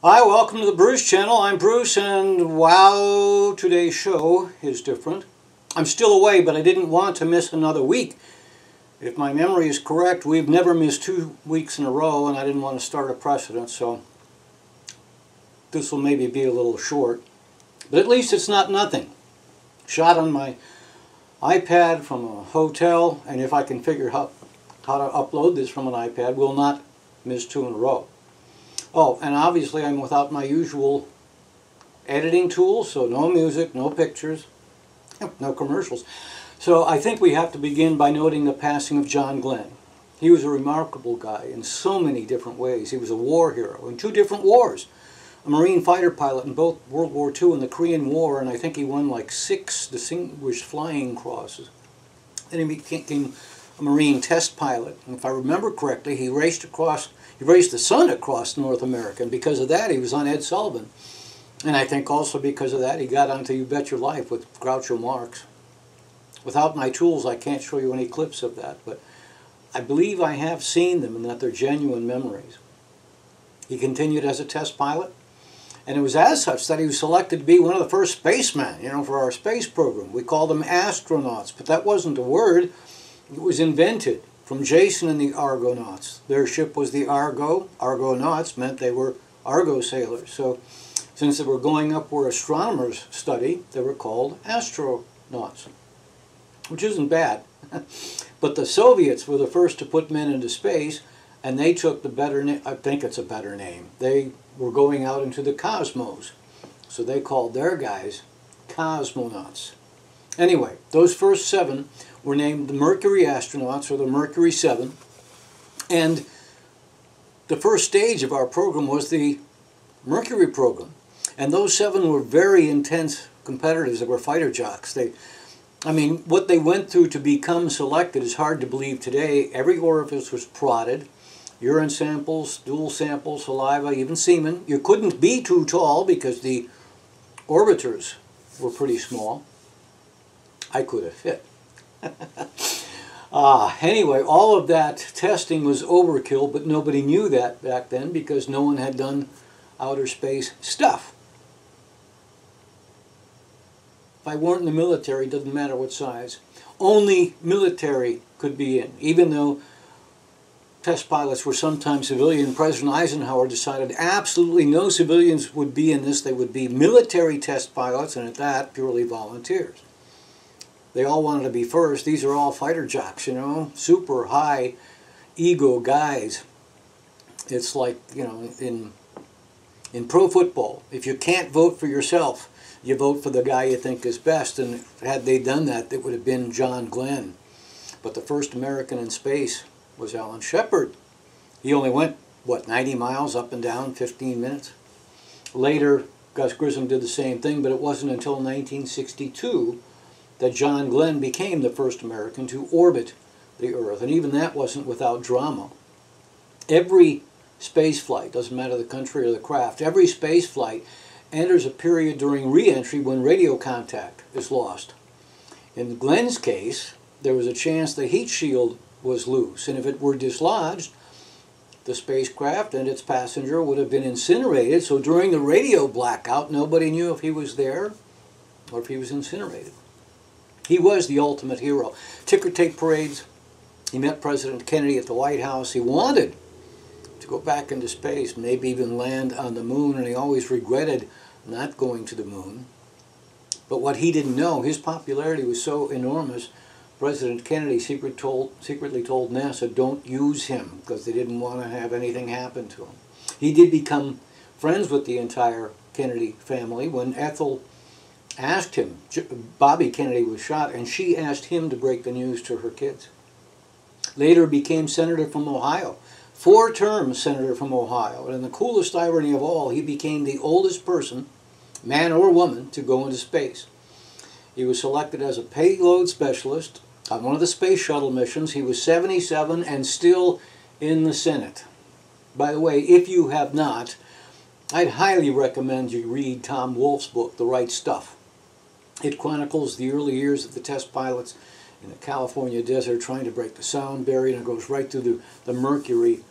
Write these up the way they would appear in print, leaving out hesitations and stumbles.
Hi, welcome to the Bruce channel. I'm Bruce, and wow, today's show is different. I'm still away, but I didn't want to miss another week. If my memory is correct, we've never missed 2 weeks in a row, and I didn't want to start a precedent, so this will maybe be a little short. But at least it's not nothing. Shot on my iPad from a hotel, and if I can figure out how to upload this from an iPad, we'll not miss 2 in a row. Oh, and obviously I'm without my usual editing tools, so no music, no pictures, no commercials. So I think we have to begin by noting the passing of John Glenn. He was a remarkable guy in so many different ways. He was a war hero in 2 different wars. A Marine fighter pilot in both World War II and the Korean War, and I think he won like 6 Distinguished Flying Crosses. Then he became a Marine test pilot, and if I remember correctly, he raced the sun across North America, and because of that he was on Ed Sullivan. And I think also because of that he got onto You Bet Your Life with Groucho Marx. Without my tools I can't show you any clips of that, but I believe I have seen them and that they're genuine memories. He continued as a test pilot, and it was as such that he was selected to be one of the first spacemen, for our space program. We called them astronauts, but that wasn't the word. It was invented from Jason and the Argonauts. Their ship was the Argo. Argonauts meant they were Argo sailors. So since they were going up where astronomers study, they were called astronauts, which isn't bad. But the Soviets were the first to put men into space, and they took the better name. I think it's a better name. They were going out into the cosmos, so they called their guys cosmonauts. Anyway, those first 7 were named the Mercury astronauts, or the Mercury 7, and the first stage of our program was the Mercury program. And those 7 were very intense competitors. They were fighter jocks. What they went through to become selected is hard to believe today. Every orifice was prodded. Urine samples, stool samples, saliva, even semen. You couldn't be too tall because the orbiters were pretty small. I could have fit. Anyway, all of that testing was overkill, but nobody knew that back then because no one had done outer space stuff. If I weren't in the military, it doesn't matter what size. Only military could be in, even though test pilots were sometimes civilian. President Eisenhower decided absolutely no civilians would be in this. They would be military test pilots, and at that, purely volunteers. They all wanted to be first. These are all fighter jocks, super high ego guys. It's like, in pro football, if you can't vote for yourself, you vote for the guy you think is best. And had they done that, it would have been John Glenn. But the first American in space was Alan Shepard. He only went, 90 miles up and down, 15 minutes. Later, Gus Grissom did the same thing, but it wasn't until 1962 that John Glenn became the first American to orbit the Earth. And even that wasn't without drama. Every space flight, doesn't matter the country or the craft, every space flight enters a period during re-entry when radio contact is lost. In Glenn's case, there was a chance the heat shield was loose, and if it were dislodged, the spacecraft and its passenger would have been incinerated. So during the radio blackout, nobody knew if he was there or if he was incinerated. He was the ultimate hero. Ticker tape parades. He met President Kennedy at the White House. He wanted to go back into space, maybe even land on the moon, and he always regretted not going to the moon. But what he didn't know, his popularity was so enormous, President Kennedy secretly told NASA, don't use him, because they didn't want to have anything happen to him. He did become friends with the entire Kennedy family when Ethel asked him, Bobby Kennedy was shot, and she asked him to break the news to her kids. Later became senator from Ohio, 4 terms senator from Ohio, and the coolest irony of all, he became the oldest person, man or woman, to go into space. He was selected as a payload specialist on one of the space shuttle missions. He was 77 and still in the Senate. By the way, if you have not, I'd highly recommend you read Tom Wolfe's book, The Right Stuff. It chronicles the early years of the test pilots in the California desert trying to break the sound barrier, and it goes right through the Mercury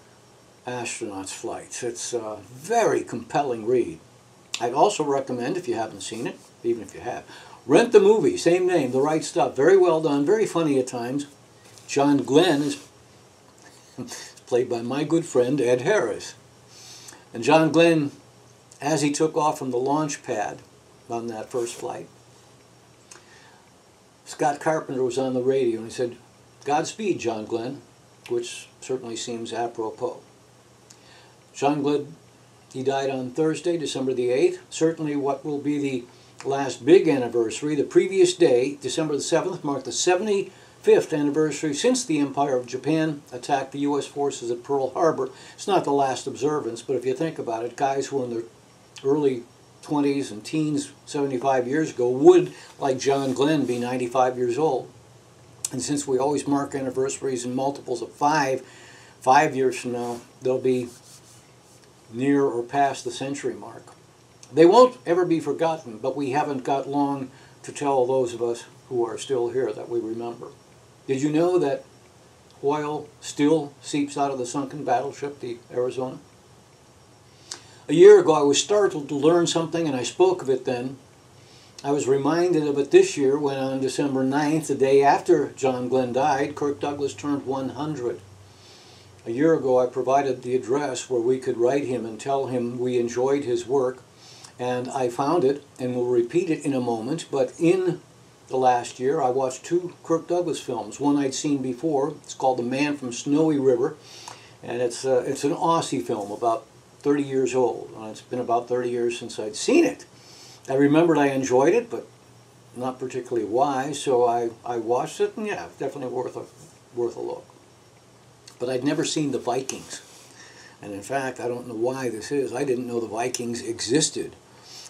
Astronauts Flights. It's a very compelling read. I'd also recommend, if you haven't seen it, even if you have, rent the movie, same name, The Right Stuff. Very well done, very funny at times. John Glenn is played by my good friend Ed Harris. And John Glenn, as he took off from the launch pad on that first flight, Scott Carpenter was on the radio and he said, "Godspeed, John Glenn," which certainly seems apropos. John Glenn, he died on Thursday, December the 8th. Certainly what will be the last big anniversary. The previous day, December the 7th, marked the 75th anniversary since the Empire of Japan attacked the U.S. forces at Pearl Harbor. It's not the last observance, but if you think about it, guys who were in their early 20s and teens 75 years ago would, like John Glenn, be 95 years old. And since we always mark anniversaries in multiples of 5 years from now, they'll be near or past the century mark. They won't ever be forgotten, but we haven't got long to tell those of us who are still here that we remember. Did you know that oil still seeps out of the sunken battleship, the Arizona? A year ago I was startled to learn something, and I spoke of it then. I was reminded of it this year when on December 9th, the day after John Glenn died, Kirk Douglas turned 100. A year ago I provided the address where we could write him and tell him we enjoyed his work, and I found it, and will repeat it in a moment. But in the last year I watched 2 Kirk Douglas films. One I'd seen before. It's called The Man from Snowy River, and it's an Aussie film about 30 years old. It's been about 30 years since I'd seen it. I remembered I enjoyed it, but not particularly why, so I watched it, and yeah, definitely worth a look. But I'd never seen The Vikings. And in fact, I don't know why this is. I didn't know The Vikings existed.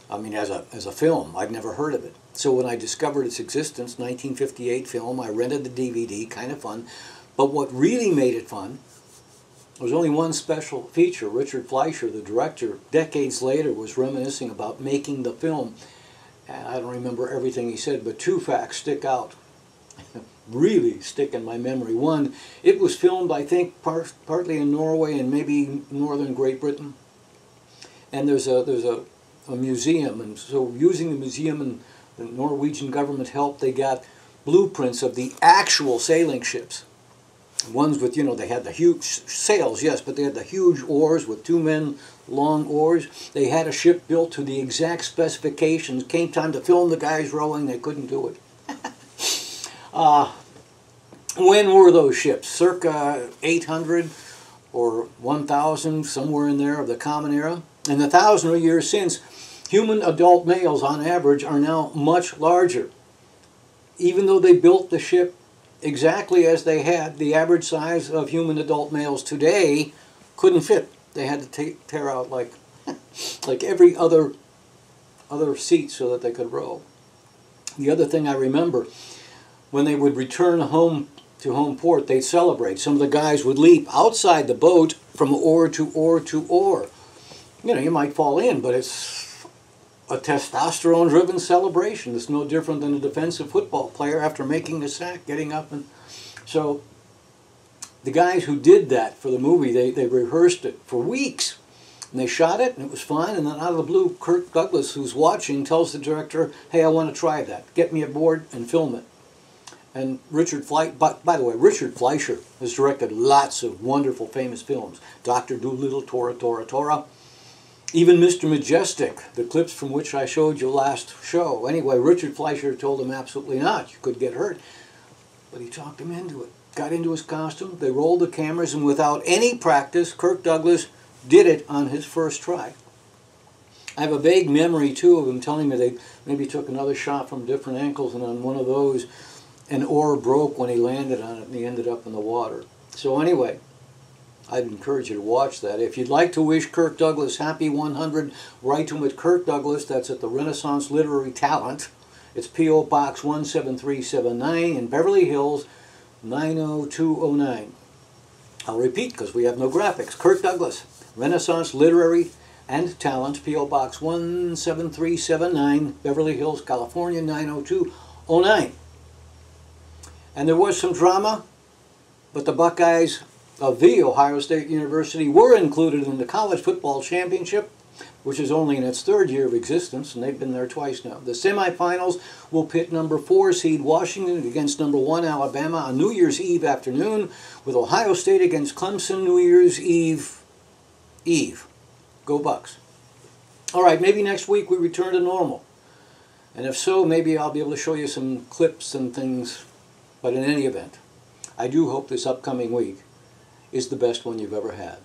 I mean, as a film, I'd never heard of it. So when I discovered its existence, 1958 film, I rented the DVD, kind of fun. But what really made it fun, there was only one special feature. Richard Fleischer, the director, decades later was reminiscing about making the film. And I don't remember everything he said, but 2 facts stick out. Really stick in my memory. One, it was filmed, I think, partly in Norway and maybe northern Great Britain. And there's a museum, and so using the museum and the Norwegian government help, they got blueprints of the actual sailing ships. Ones with, you know, they had the huge sails, yes, but they had the huge oars with 2 men long oars. They had a ship built to the exact specifications. Came time to film the guys rowing, they couldn't do it. When were those ships? Circa 800 or 1000, somewhere in there, of the Common Era. In the 1,000 years since, human adult males on average are now much larger. Even though they built the ship exactly as they had, the average size of human adult males today couldn't fit. They had to tear out like every other seat so that they could row. The other thing I remember, when they would return home to home port, they'd celebrate. Some of the guys would leap outside the boat from oar to oar to oar. You know, you might fall in, but it's a testosterone-driven celebration. It's no different than a defensive football player after making a sack, getting up. And so the guys who did that for the movie, they rehearsed it for weeks. And they shot it, and it was fine. And then out of the blue, Kirk Douglas, who's watching, tells the director, "Hey, I want to try that. Get me aboard and film it." And by the way, Richard Fleischer has directed lots of wonderful, famous films. Dr. Dolittle, Tora, Tora, Tora. Even Mr. Majestic, the clips from which I showed you last show. Anyway, Richard Fleischer told him absolutely not. You could get hurt. But he talked him into it. Got into his costume. They rolled the cameras, and without any practice, Kirk Douglas did it on his first try. I have a vague memory, too, of him telling me they maybe took another shot from different angles, and on one of those, an oar broke when he landed on it, and he ended up in the water. So anyway, I'd encourage you to watch that. If you'd like to wish Kirk Douglas happy 100, write to him at Kirk Douglas. That's at the Renaissance Literary Talent. It's P.O. Box 17379 in Beverly Hills, 90209. I'll repeat because we have no graphics. Kirk Douglas, Renaissance Literary and Talent, P.O. Box 17379, Beverly Hills, California, 90209. And there was some drama, but the Buckeyes of the Ohio State University were included in the College Football Championship, which is only in its third year of existence, and they've been there twice now. The semifinals will pit number 4 seed Washington against number 1 Alabama on New Year's Eve afternoon, with Ohio State against Clemson New Year's Eve. Go Bucks. All right, maybe next week we return to normal. And if so, maybe I'll be able to show you some clips and things. But in any event, I do hope this upcoming week is the best one you've ever had.